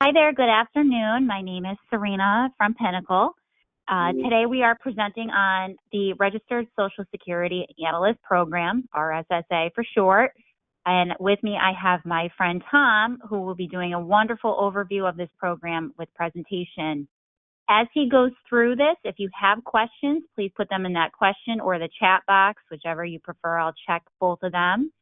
Hi there, good afternoon. My name is Serena from Pinnacle. Today we are presenting on the Registered Social Security Analyst Program, RSSA for short. And with me I have my friend Tom, who will be doing a wonderful overview of this program with presentation. As he goes through this, if you have questions, please put them in that question or the chat box, whichever you prefer. I'll check both of them.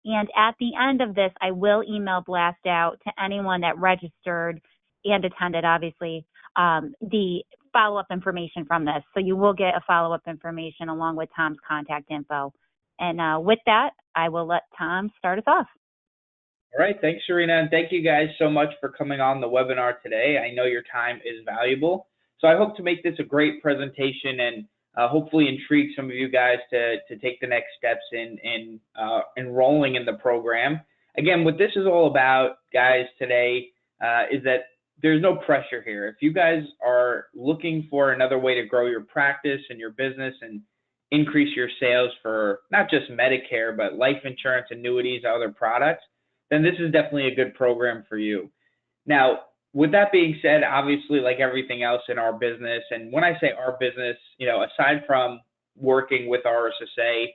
And at the end of this, I will email blast out to anyone that registered and attended, obviously, the follow-up information from this. So you will get a follow-up information along with Tom's contact info. And with that, I will let Tom start us off. All right, thanks, Serena, and thank you guys so much for coming on the webinar today. I know your time is valuable, so I hope to make this a great presentation and hopefully intrigue some of you guys to take the next steps in enrolling in the program. Again, what this is all about, guys, today is that there's no pressure here. If you guys are looking for another way to grow your practice and your business and increase your sales for not just Medicare, but life insurance, annuities, other products, then this is definitely a good program for you. Now, with that being said, obviously, like everything else in our business, and when I say our business, aside from working with RSSA,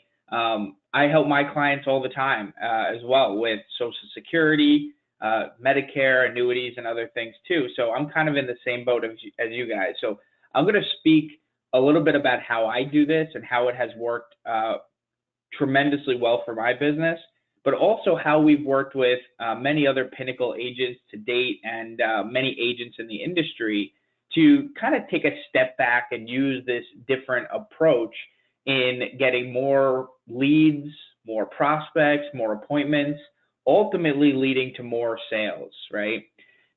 I help my clients all the time as well with Social Security, Medicare, annuities, and other things too. So I'm kind of in the same boat as you guys. So I'm going to speak a little bit about how I do this and how it has worked tremendously well for my business, but also how we've worked with many other Pinnacle agents to date and many agents in the industry to kind of take a step back and use this different approach in getting more leads, more prospects, more appointments, ultimately leading to more sales, right?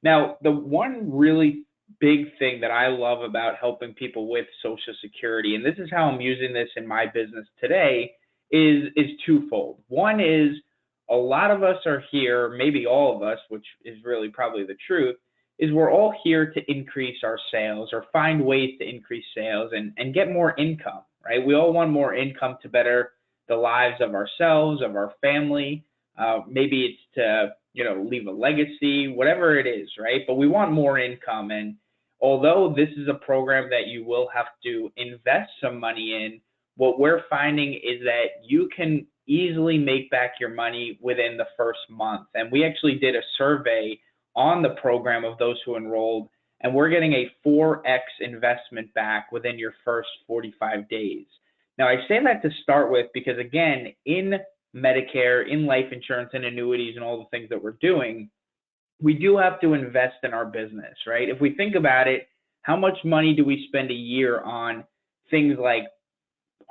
Now, the one really big thing that I love about helping people with Social Security, and this is how I'm using this in my business today, is twofold. One is, a lot of us are here, maybe all of us, which is really probably the truth, is we're all here to increase our sales or find ways to increase sales and get more income, right? We all want more income to better the lives of ourselves, of our family. Maybe it's to, leave a legacy, whatever it is, right? But we want more income. And although this is a program that you will have to invest some money in, what we're finding is that you can easily make back your money within the first month. And we actually did a survey on the program of those who enrolled, and we're getting a 4x investment back within your first 45 days. Now, I say that to start with because, again, in Medicare, in life insurance and annuities and all the things that we're doing, we do have to invest in our business, right? If we think about it, how much money do we spend a year on things like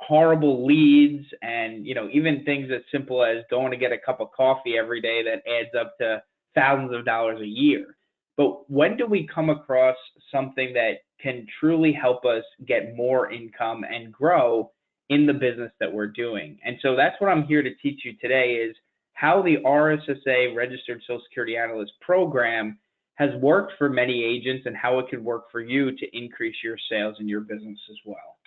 horrible leads and even things as simple as going to get a cup of coffee every day that adds up to thousands of dollars a year? But when do we come across something that can truly help us get more income and grow in the business that we're doing? And so that's what I'm here to teach you today, is how the RSSA Registered Social Security Analyst Program has worked for many agents and how it could work for you to increase your sales in your business as well.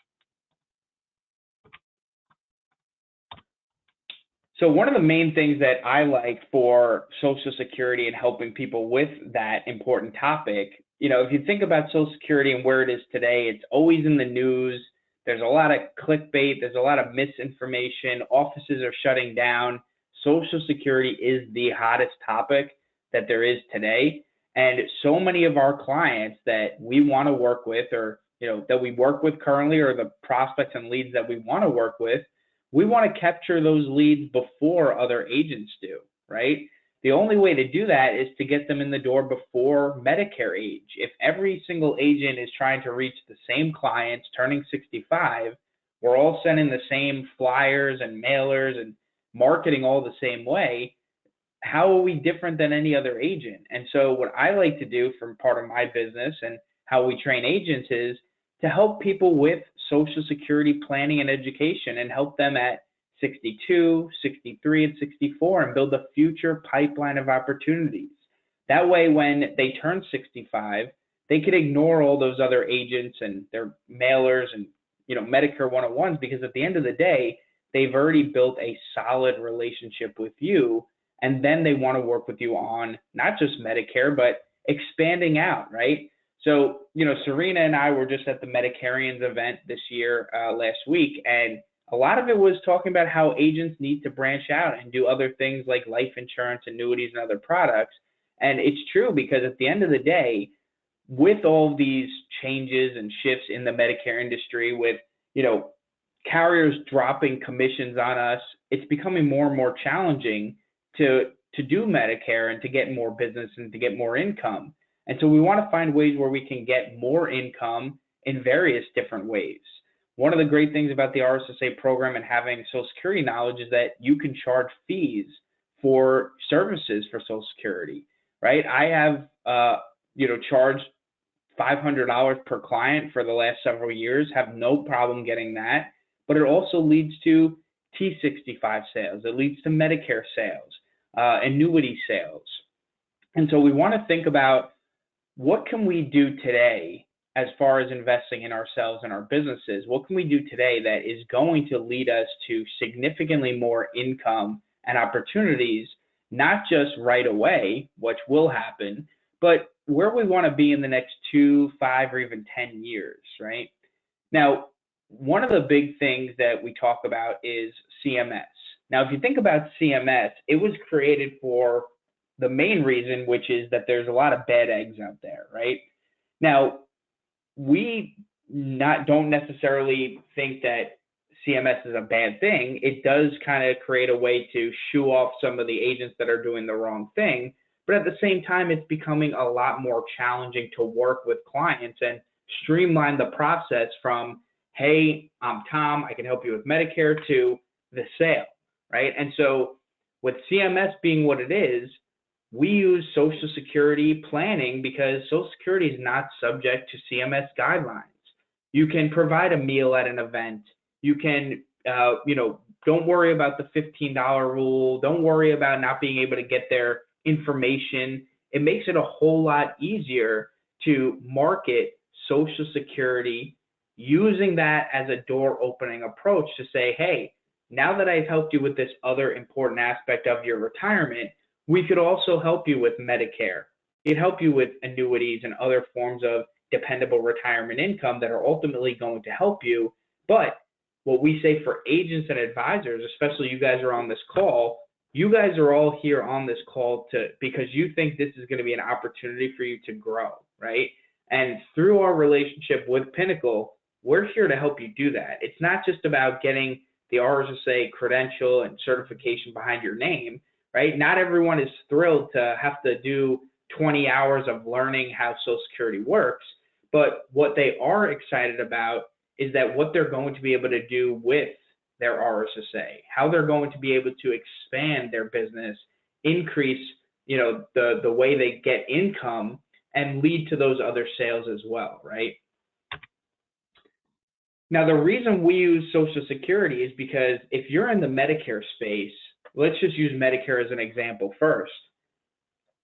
So one of the main things that I like for Social Security and helping people with that important topic, if you think about Social Security and where it is today, it's always in the news. There's a lot of clickbait. There's a lot of misinformation. Offices are shutting down. Social Security is the hottest topic that there is today. And so many of our clients that we want to work with, or that we work with currently, or the prospects and leads that we want to work with, we want to capture those leads before other agents do, right? The only way to do that is to get them in the door before Medicare age. If every single agent is trying to reach the same clients turning 65, we're all sending the same flyers and mailers and marketing all the same way, how are we different than any other agent? And so what I like to do from part of my business and how we train agents is to help people with Social Security planning and education and help them at 62, 63, and 64 and build a future pipeline of opportunities. That way, when they turn 65, they could ignore all those other agents and their mailers and Medicare 101s, because at the end of the day, they've already built a solid relationship with you, and then they want to work with you on not just Medicare, but expanding out, right? So, Serena and I were just at the Medicarians event this year, last week, and a lot of it was talking about how agents need to branch out and do other things like life insurance, annuities, and other products. And it's true, because at the end of the day, with all these changes and shifts in the Medicare industry, with, carriers dropping commissions on us, it's becoming more and more challenging to do Medicare and to get more business and to get more income. And so we want to find ways where we can get more income in various different ways. One of the great things about the RSSA program and having Social Security knowledge is that you can charge fees for services for Social Security, right? I have, charged $500 per client for the last several years, have no problem getting that, but it also leads to T65 sales. It leads to Medicare sales, annuity sales. And so we want to think about, what can we do today as far as investing in ourselves and our businesses? What can we do today that is going to lead us to significantly more income and opportunities, not just right away, which will happen, but where we want to be in the next 2, 5, or even 10 years, right? Now, one of the big things that we talk about is CMS. Now, if you think about CMS, it was created for the main reason, which is that there's a lot of bad eggs out there, right? Now, we don't necessarily think that CMS is a bad thing. It does kind of create a way to shoo off some of the agents that are doing the wrong thing. But at the same time, it's becoming a lot more challenging to work with clients and streamline the process from, hey, I'm Tom, I can help you with Medicare, to the sale, right? And so with CMS being what it is, we use Social Security planning because Social Security is not subject to CMS guidelines. You can provide a meal at an event. You can, don't worry about the $15 rule. Don't worry about not being able to get their information. It makes it a whole lot easier to market Social Security using that as a door opening approach to say, hey, now that I've helped you with this other important aspect of your retirement, we could also help you with Medicare. It'd help you with annuities and other forms of dependable retirement income that are ultimately going to help you. But what we say for agents and advisors, especially you guys are on this call, you guys are all here on this call because you think this is going to be an opportunity for you to grow, right? And through our relationship with Pinnacle, we're here to help you do that. It's not just about getting the RSSA credential and certification behind your name, right? Not everyone is thrilled to have to do 20 hours of learning how Social Security works, but what they are excited about is that what they're going to be able to do with their RSSA, how they're going to be able to expand their business, increase, the way they get income, and lead to those other sales as well, right? Now, the reason we use Social Security is because if you're in the Medicare space, let's just use Medicare as an example first.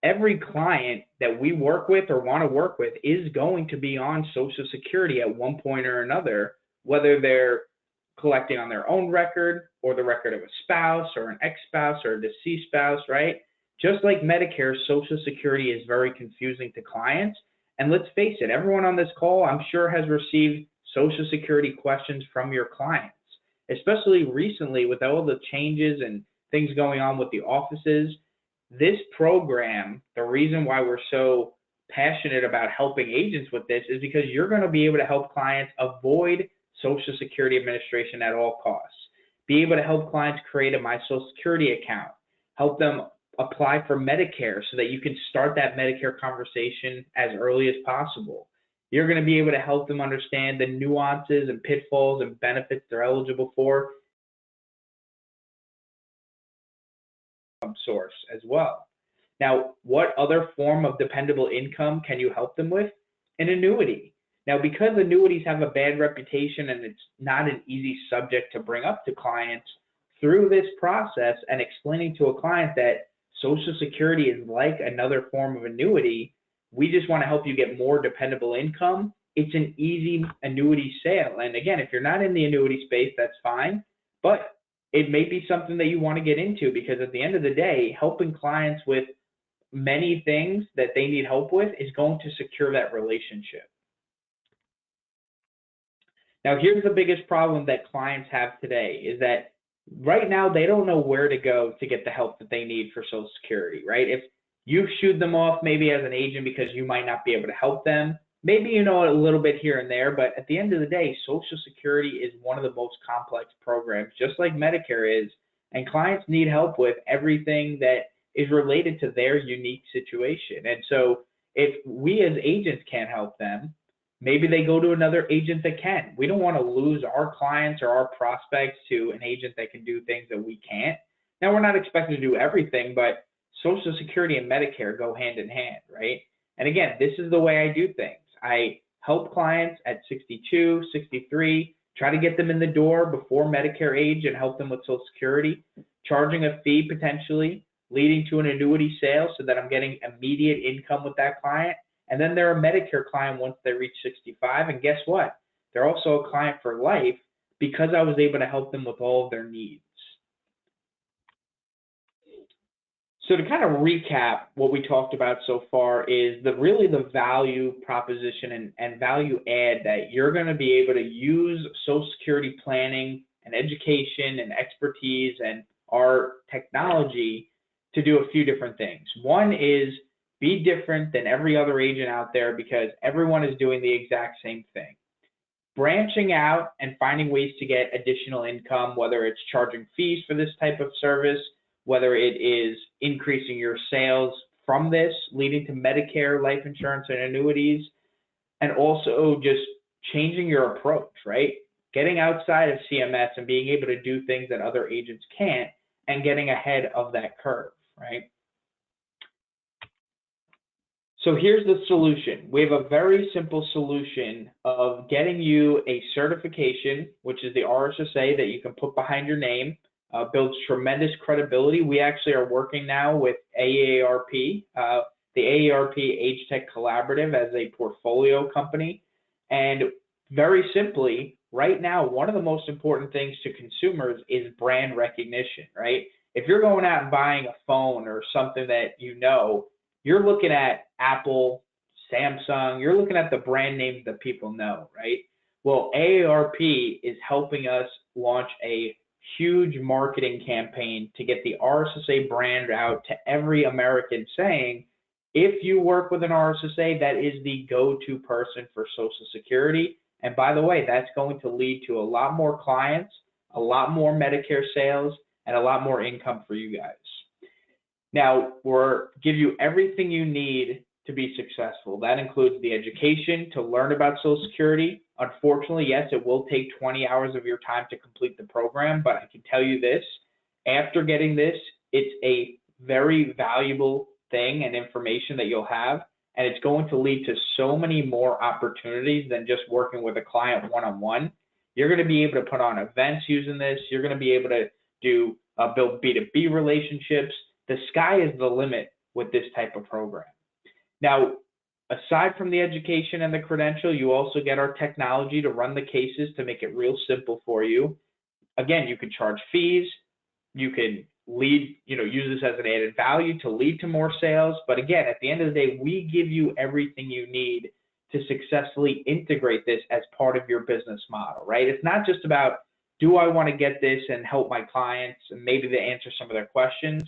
Every client that we work with or want to work with is going to be on Social Security at one point or another, whether they're collecting on their own record or the record of a spouse or an ex-spouse or a deceased spouse, right? Just like Medicare, Social Security is very confusing to clients. And let's face it, everyone on this call, I'm sure, has received Social Security questions from your clients, especially recently with all the changes and things going on with the offices. This program, the reason why we're so passionate about helping agents with this is because you're going to be able to help clients avoid Social Security Administration at all costs, be able to help clients create a My Social Security account, help them apply for Medicare so that you can start that Medicare conversation as early as possible. You're going to be able to help them understand the nuances and pitfalls and benefits they're eligible for source as well. Now, what other form of dependable income can you help them with? An annuity. Now, because annuities have a bad reputation and it's not an easy subject to bring up to clients, through this process and explaining to a client that Social Security is like another form of annuity, we just want to help you get more dependable income. It's an easy annuity sale. And again, if you're not in the annuity space, that's fine, but it may be something that you want to get into because at the end of the day, helping clients with many things that they need help with is going to secure that relationship. Now, here's the biggest problem that clients have today is that right now they don't know where to go to get the help that they need for Social Security, right? If you shoot them off maybe as an agent because you might not be able to help them, maybe you know a little bit here and there, but at the end of the day, Social Security is one of the most complex programs, just like Medicare is, and clients need help with everything that is related to their unique situation. And so if we as agents can't help them, maybe they go to another agent that can. We don't want to lose our clients or our prospects to an agent that can do things that we can't. Now, we're not expected to do everything, but Social Security and Medicare go hand in hand, right? And again, this is the way I do things. I help clients at 62, 63, try to get them in the door before Medicare age and help them with Social Security, charging a fee potentially, leading to an annuity sale so that I'm getting immediate income with that client. And then they're a Medicare client once they reach 65. And guess what? They're also a client for life because I was able to help them with all of their needs. So to kind of recap what we talked about so far is really the value proposition and value add that you're going to be able to use Social Security planning and education and expertise and our technology to do a few different things. One is be different than every other agent out there because everyone is doing the exact same thing. Branching out and finding ways to get additional income, whether it's charging fees for this type of service, whether it is increasing your sales from this, leading to Medicare, life insurance, and annuities, and also just changing your approach, right? Getting outside of CMS and being able to do things that other agents can't and getting ahead of that curve, right? So here's the solution. We have a very simple solution of getting you a certification, which is the RSSA that you can put behind your name. Builds tremendous credibility. We actually are working now with AARP, the AARP Age Tech Collaborative as a portfolio company. And very simply, right now, one of the most important things to consumers is brand recognition, right? If you're going out and buying a phone or something that you know, you're looking at Apple, Samsung, you're looking at the brand names that people know, right? Well, AARP is helping us launch a huge marketing campaign to get the RSSA brand out to every American saying, if you work with an RSSA, that is the go-to person for Social Security. And by the way, that's going to lead to a lot more clients, a lot more Medicare sales, and a lot more income for you guys. Now, we'll give you everything you need to be successful. That includes the education to learn about Social Security. Unfortunately, yes, it will take 20 hours of your time to complete the program, but I can tell you this, after getting this, it's a very valuable thing and information that you'll have, and it's going to lead to so many more opportunities than just working with a client one-on-one. You're going to be able to put on events using this. You're going to be able to build B2B relationships. The sky is the limit with this type of program. Now, aside from the education and the credential, you also get our technology to run the cases to make it real simple for you. Again, you can charge fees. You can use this as an added value to lead to more sales. But again, at the end of the day, we give you everything you need to successfully integrate this as part of your business model, right? It's not just about, do I want to get this and help my clients and maybe to answer some of their questions.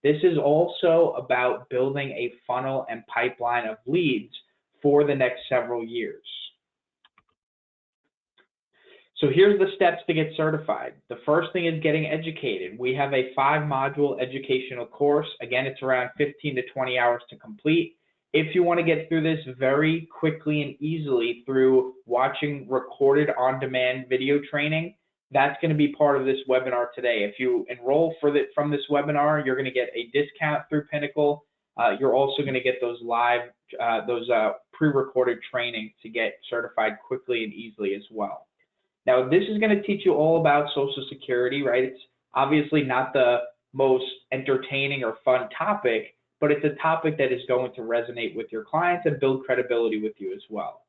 This is also about building a funnel and pipeline of leads for the next several years. So here's the steps to get certified. The first thing is getting educated. We have a 5-module educational course. Again, it's around 15 to 20 hours to complete. If you want to get through this very quickly and easily through watching recorded on-demand video training, that's going to be part of this webinar today. If you enroll from this webinar, you're going to get a discount through Pinnacle. You're also going to get those pre-recorded trainings to get certified quickly and easily as well. Now, this is going to teach you all about Social Security, right? It's obviously not the most entertaining or fun topic, but it's a topic that is going to resonate with your clients and build credibility with you as well.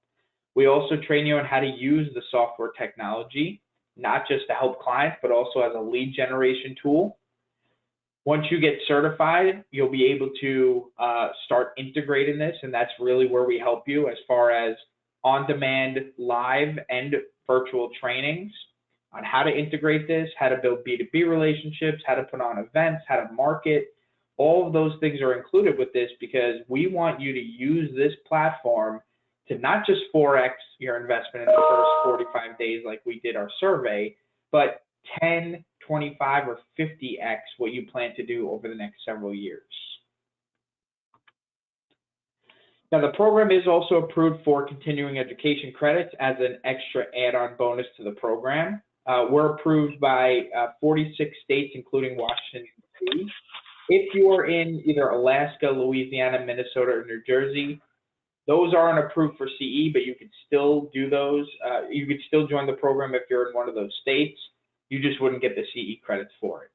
We also train you on how to use the software technology, not just to help clients, but also as a lead generation tool. Once you get certified, you'll be able to start integrating this, and that's really where we help you as far as on-demand, live, and virtual trainings on how to integrate this, how to build B2B relationships, how to put on events, how to market. All of those things are included with this because we want you to use this platform to not just 4x your investment in the first 45 days like we did our survey, but 10, 25, or 50x what you plan to do over the next several years. Now, the program is also approved for continuing education credits as an extra add-on bonus to the program. We're approved by 46 states, including Washington, D.C. If you are in either Alaska, Louisiana, Minnesota, or New Jersey, those aren't approved for CE, but you could still do those. You could still join the program if you're in one of those states. You just wouldn't get the CE credits for it.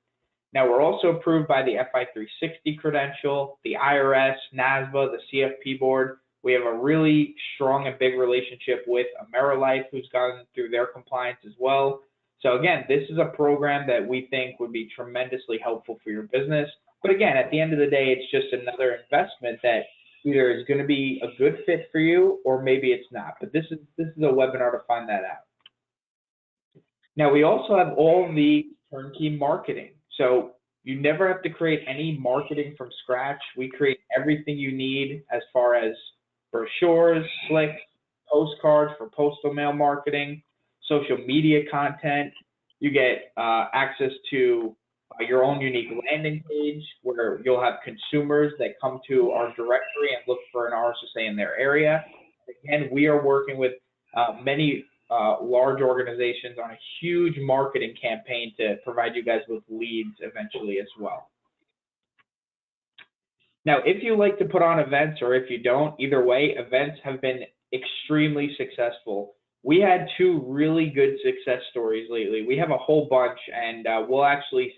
Now, we're also approved by the FI 360 credential, the IRS, NASBA, the CFP board. We have a really strong and big relationship with AmeriLife, who's gone through their compliance as well. So again, this is a program that we think would be tremendously helpful for your business. But again, at the end of the day, it's just another investment that either is going to be a good fit for you or maybe it's not. But this is a webinar to find that out. Now, we also have all the turnkey marketing. So you never have to create any marketing from scratch. We create everything you need as far as brochures, slicks, postcards for postal mail marketing, social media content. You get access to your own unique landing page where you'll have consumers that come to our directory and look for an RSSA in their area. Again, we are working with many large organizations on a huge marketing campaign to provide you guys with leads eventually as well. Now, if you like to put on events or if you don't, either way, events have been extremely successful. We had 2 really good success stories lately. We have a whole bunch, and we'll actually,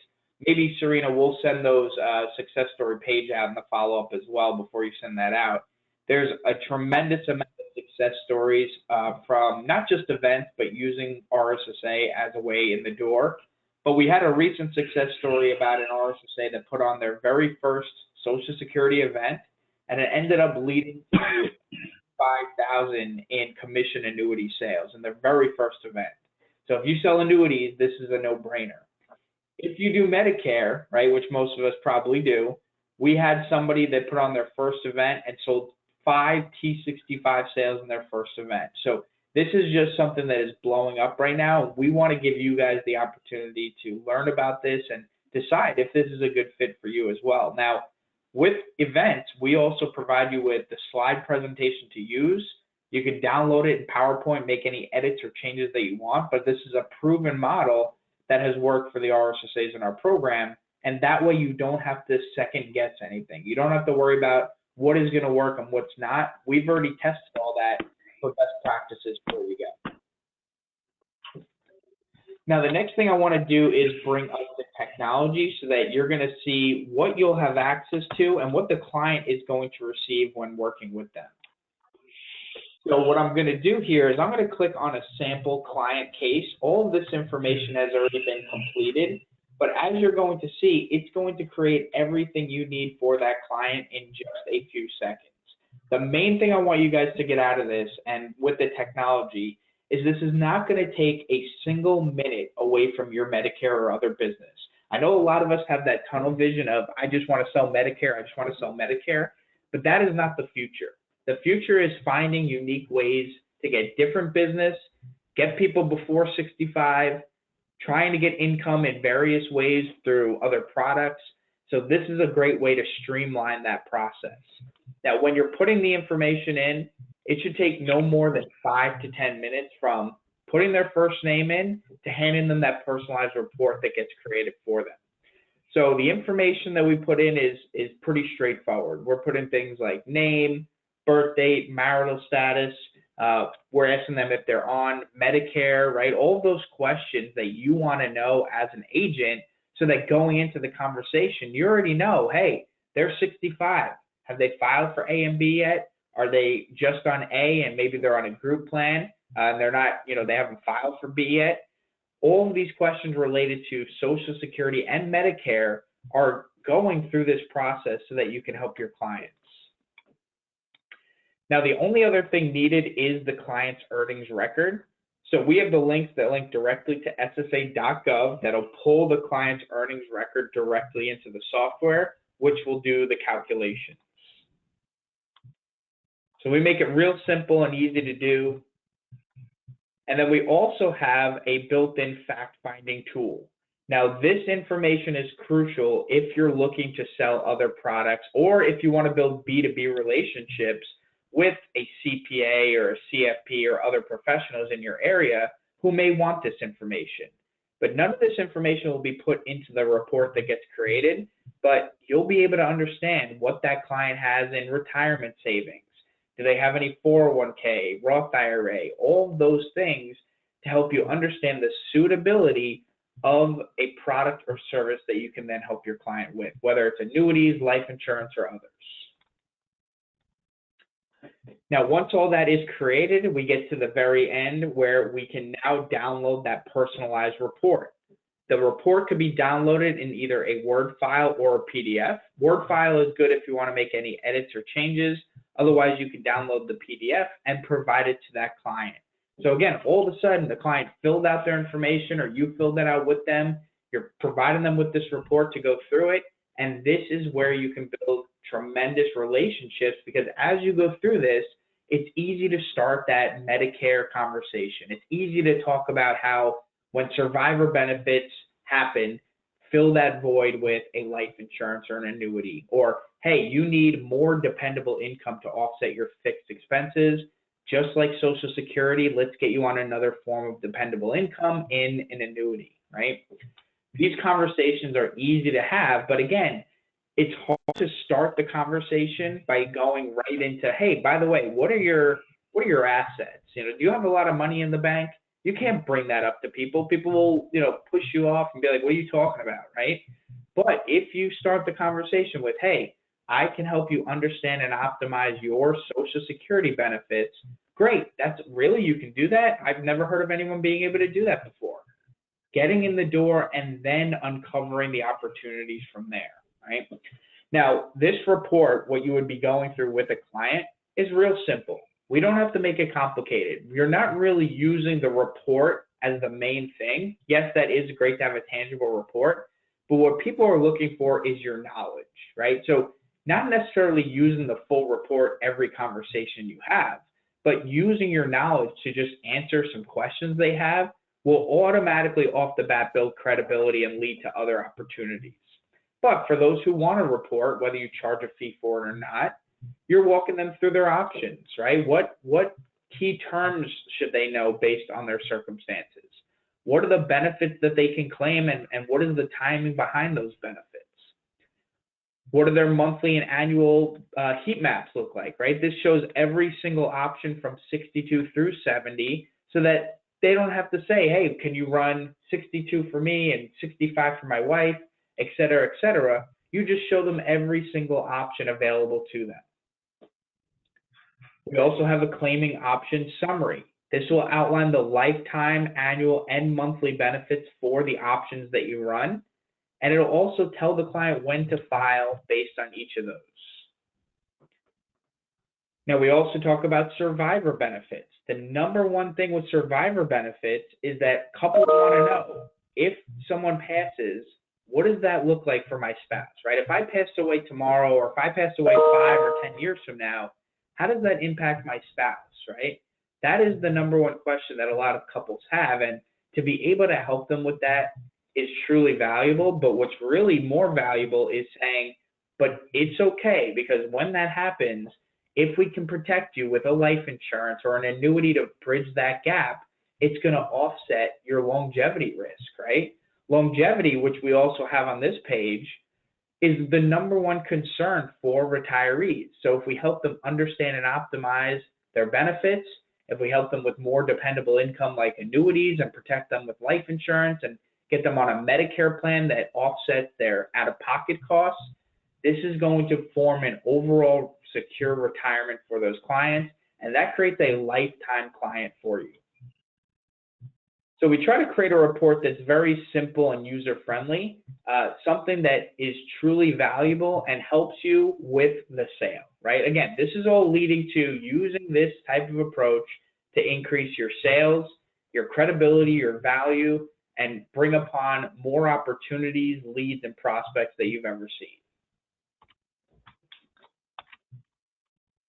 maybe Serena, we'll send those success story page out in the follow-up as well before you send that out. There's a tremendous amount of success stories from not just events, but using RSSA as a way in the door. But we had a recent success story about an RSSA that put on their very first Social Security event, and it ended up leading to $5,000 in commission annuity sales in their very first event. So if you sell annuities, this is a no-brainer. If you do Medicare, right, which most of us probably do, we had somebody that put on their first event and sold 5 T65 sales in their first event. So this is just something that is blowing up right now. We want to give you guys the opportunity to learn about this and decide if this is a good fit for you as well. Now, with events, we also provide you with the slide presentation to use. You can download it in PowerPoint, make any edits or changes that you want, but this is a proven model that has worked for the RSSAs in our program, and that way you don't have to second guess anything. You don't have to worry about what is going to work and what's not. We've already tested all that for best practices before we go. Now, the next thing I want to do is bring up the technology so that you're going to see what you'll have access to and what the client is going to receive when working with them. So what I'm going to do here is I'm going to click on a sample client case. All of this information has already been completed, but as you're going to see, it's going to create everything you need for that client in just a few seconds. The main thing I want you guys to get out of this and with the technology is this is not going to take a single minute away from your Medicare or other business. I know a lot of us have that tunnel vision of, I just want to sell Medicare, I just want to sell Medicare, but that is not the future. The future is finding unique ways to get different business, get people before 65, trying to get income in various ways through other products. So this is a great way to streamline that process. Now, when you're putting the information in, it should take no more than 5 to 10 minutes from putting their first name in to handing them that personalized report that gets created for them. So the information that we put in is pretty straightforward. We're putting things like name, birth date, marital status. We're asking them if they're on Medicare, right? All of those questions that you want to know as an agent so that going into the conversation, you already know, hey, they're 65. Have they filed for A and B yet? Are they just on A and maybe they're on a group plan and they're not, they haven't filed for B yet? All of these questions related to Social Security and Medicare are going through this process so that you can help your clients. Now, the only other thing needed is the client's earnings record. So we have the links that link directly to SSA.gov that'll pull the client's earnings record directly into the software, which will do the calculations. So we make it real simple and easy to do. And then we also have a built-in fact-finding tool. Now, this information is crucial if you're looking to sell other products or if you want to build B2B relationships with a CPA or a CFP or other professionals in your area who may want this information. But none of this information will be put into the report that gets created, but you'll be able to understand what that client has in retirement savings. Do they have any 401k, Roth IRA, all of those things to help you understand the suitability of a product or service that you can then help your client with, whether it's annuities, life insurance, or others. Now, once all that is created, we get to the very end where we can now download that personalized report. The report could be downloaded in either a Word file or a PDF. Word file is good if you want to make any edits or changes. Otherwise, you can download the PDF and provide it to that client. So again, all of a sudden, the client filled out their information or you filled that out with them. You're providing them with this report to go through it. And this is where you can build tremendous relationships, because as you go through this, it's easy to start that Medicare conversation. It's easy to talk about how when survivor benefits happen, fill that void with a life insurance or an annuity. Or, hey, you need more dependable income to offset your fixed expenses. Just like Social Security, let's get you on another form of dependable income in an annuity, right? These conversations are easy to have, but again, it's hard to start the conversation by going right into, hey, by the way, what are your assets? Do you have a lot of money in the bank? You can't bring that up to people. People will, push you off and be like, what are you talking about, right? But if you start the conversation with, hey, I can help you understand and optimize your Social Security benefits, great. That's really, you can do that. I've never heard of anyone being able to do that before. Getting in the door and then uncovering the opportunities from there, right? Now, this report, what you would be going through with a client is real simple. We don't have to make it complicated. You're not really using the report as the main thing. Yes, that is great to have a tangible report, but what people are looking for is your knowledge, right? So not necessarily using the full report every conversation you have, but using your knowledge to just answer some questions they have will automatically off the bat build credibility and lead to other opportunities. But for those who want to report, whether you charge a fee for it or not, you're walking them through their options, right? What key terms should they know based on their circumstances? What are the benefits that they can claim, and what is the timing behind those benefits? What do their monthly and annual heat maps look like, right? This shows every single option from 62 through 70 so that they don't have to say, hey, can you run 62 for me and 65 for my wife, et cetera, et cetera. You just show them every single option available to them. We also have a claiming option summary. This will outline the lifetime, annual, and monthly benefits for the options that you run. And it'll also tell the client when to file based on each of those. Now, we also talk about survivor benefits. The number one thing with survivor benefits is that couples want to know, if someone passes, what does that look like for my spouse, right? If I passed away tomorrow, or if I passed away 5 or 10 years from now, how does that impact my spouse, right? That is the number one question that a lot of couples have, and to be able to help them with that is truly valuable. But what's really more valuable is saying, but it's okay, because when that happens, if we can protect you with a life insurance or an annuity to bridge that gap, it's going to offset your longevity risk, right? Longevity, which we also have on this page, is the number one concern for retirees. So if we help them understand and optimize their benefits, if we help them with more dependable income like annuities and protect them with life insurance and get them on a Medicare plan that offsets their out-of-pocket costs, this is going to form an overall secure retirement for those clients, and that creates a lifetime client for you. So we try to create a report that's very simple and user-friendly, something that is truly valuable and helps you with the sale, right? Again, this is all leading to using this type of approach to increase your sales, your credibility, your value, and bring upon more opportunities, leads, and prospects that you've ever seen.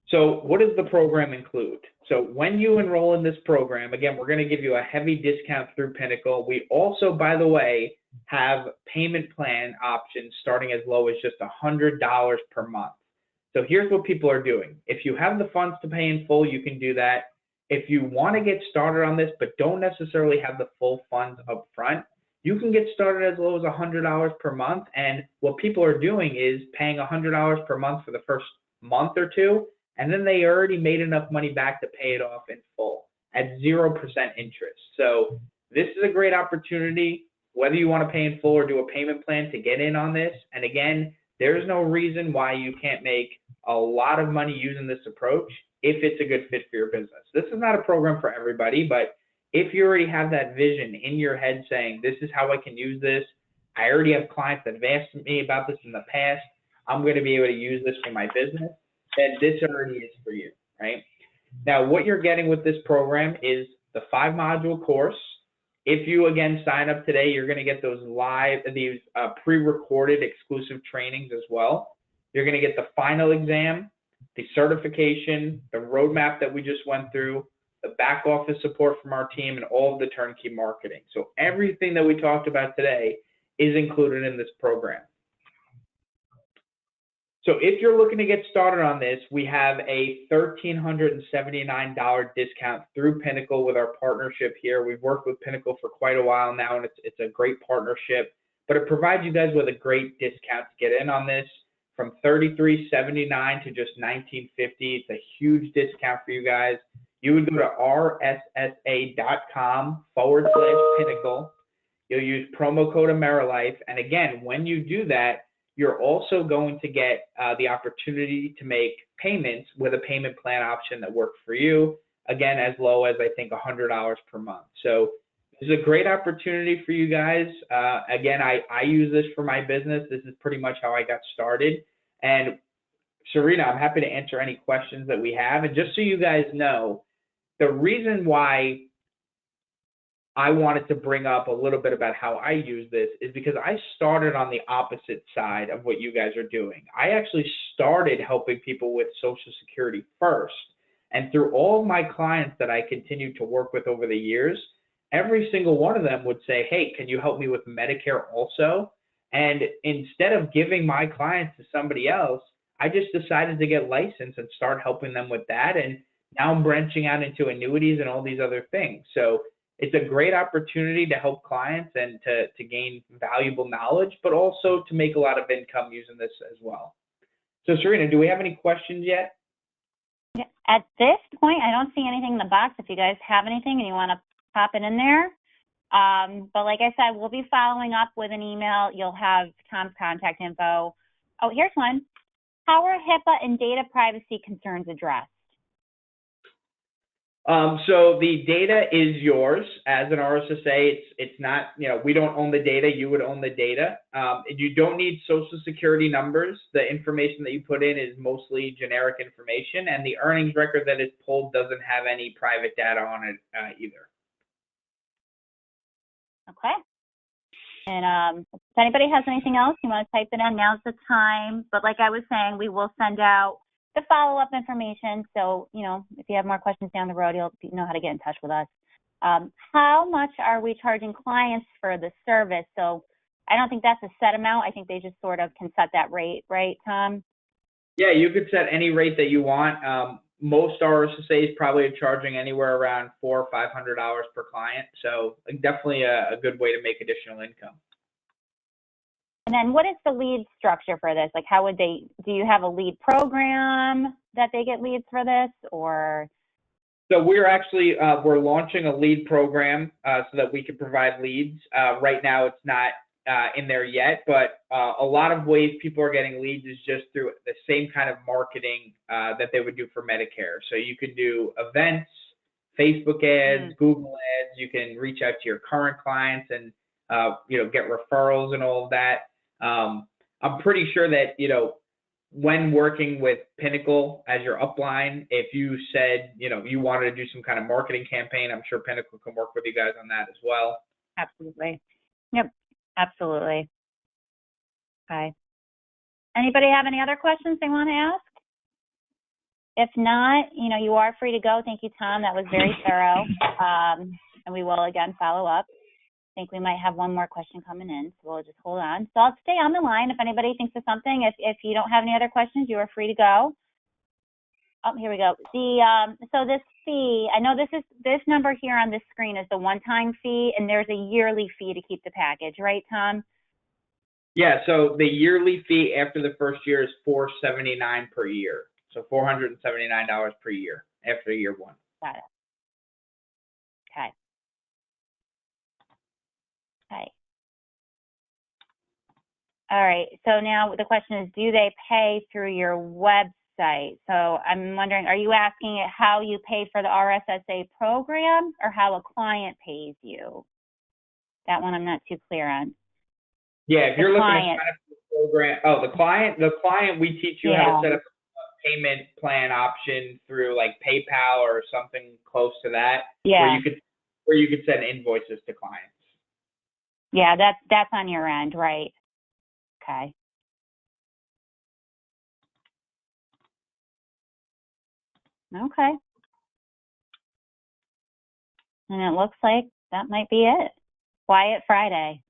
So what does the program include? So when you enroll in this program, again, we're going to give you a heavy discount through Pinnacle. We also, by the way, have payment plan options starting as low as just $100 per month. So here's what people are doing. If you have the funds to pay in full, you can do that. If you want to get started on this, but don't necessarily have the full funds up front, you can get started as low as $100 per month. And what people are doing is paying $100 per month for the first month or two, and then they already made enough money back to pay it off in full at 0% interest. So this is a great opportunity, whether you want to pay in full or do a payment plan, to get in on this. And again, there's no reason why you can't make a lot of money using this approach if it's a good fit for your business. This is not a program for everybody, but if you already have that vision in your head saying, this is how I can use this, I already have clients that have asked me about this in the past, I'm going to be able to use this for my business, then this already is for you, right? Now, what you're getting with this program is the 5-module course. If you, again, sign up today, you're going to get these pre-recorded exclusive trainings as well. You're going to get the final exam, the certification, the roadmap that we just went through, the back office support from our team, and all of the turnkey marketing. So everything that we talked about today is included in this program. So if you're looking to get started on this, we have a $1,379 discount through Pinnacle with our partnership here. We've worked with Pinnacle for quite a while now, and it's a great partnership, but it provides you guys with a great discount to get in on this, from $33.79 to just $19.50. It's a huge discount for you guys. You would go to rssa.com/Pinnacle. You'll use promo code AmeriLife. And again, when you do that, you're also going to get the opportunity to make payments with a payment plan option that works for you, again, as low as, I think, $100 per month. So this is a great opportunity for you guys. Again, I use this for my business. This is pretty much how I got started. And Serena, I'm happy to answer any questions that we have. And just so you guys know, the reason why I wanted to bring up a little bit about how I use this is because I started on the opposite side of what you guys are doing. I actually started helping people with Social Security first. And through all of my clients that I continued to work with over the years, every single one of them would say, hey, can you help me with Medicare also? And instead of giving my clients to somebody else, I just decided to get licensed and start helping them with that. And now I'm branching out into annuities and all these other things. So it's a great opportunity to help clients and to gain valuable knowledge, but also to make a lot of income using this as well. So Serena, do we have any questions yet? At this point, I don't see anything in the box. If you guys have anything and you want to pop it in there. But like I said, we'll be following up with an email. You'll have Tom's contact info. Oh, here's one. How are HIPAA and data privacy concerns addressed? So the data is yours as an RSSA. It's not, we don't own the data. You would own the data. You don't need Social Security numbers. The information that you put in is mostly generic information, and the earnings record that is pulled doesn't have any private data on it either. Okay. And if anybody has anything else, you want to type it in, now's the time. But like I was saying, we will send out the follow-up information. So, if you have more questions down the road, you'll know how to get in touch with us. How much are we charging clients for the service? So I don't think that's a set amount. I think they just sort of can set that rate, right, Tom? Yeah, you could set any rate that you want. Most RSSAs probably are charging anywhere around $400 or $500 per client. So definitely a good way to make additional income. And then what is the lead structure for this? Like, how would do you have a lead program that they get leads for this, or? So we're actually, we're launching a lead program so that we can provide leads. Right now it's not in there yet, but a lot of ways people are getting leads is just through the same kind of marketing that they would do for Medicare. So you could do events, Facebook ads, Google ads. You can reach out to your current clients and, get referrals and all of that. I'm pretty sure that, when working with Pinnacle as your upline, if you said, you wanted to do some kind of marketing campaign, I'm sure Pinnacle can work with you guys on that as well. Absolutely. Yep, absolutely. Okay. Anybody have any other questions they want to ask? If not, you are free to go. Thank you, Tom. That was very thorough. And we will, again, follow up. I think we might have one more question coming in, so we'll just hold on. So I'll stay on the line if anybody thinks of something. If you don't have any other questions, you are free to go. Oh, here we go. So this fee, I know this number here on this screen is the one-time fee, and there's a yearly fee to keep the package, right, Tom? Yeah, so the yearly fee after the first year is $479 per year. So $479 per year after year one. Got it. Okay. Okay. All right. So now the question is, do they pay through your website? So I'm wondering, are you asking how you pay for the RSSA program or how a client pays you? That one I'm not too clear on. Yeah, if you're looking to sign up for the program, the client, we teach you how to set up a payment plan option through like PayPal or something close to that, where you could send invoices to clients. Yeah, that's on your end, right? Okay. Okay. And it looks like that might be it. Quiet Friday.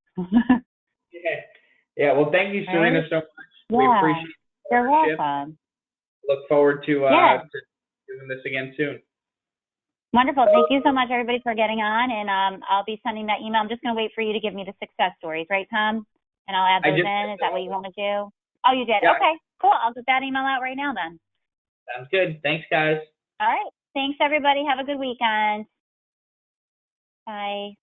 Yeah. Well, thank you, Serena, so much. Yeah. We appreciate it. You're welcome. Look forward to doing this again soon. Wonderful. Thank you so much, everybody, for getting on. And I'll be sending that email. I'm just going to wait for you to give me the success stories, right, Tom? And I'll add those in. Is that what you want to do? Oh, you did? Yeah. Okay, cool. I'll get that email out right now then. Sounds good. Thanks, guys. All right. Thanks, everybody. Have a good weekend. Bye.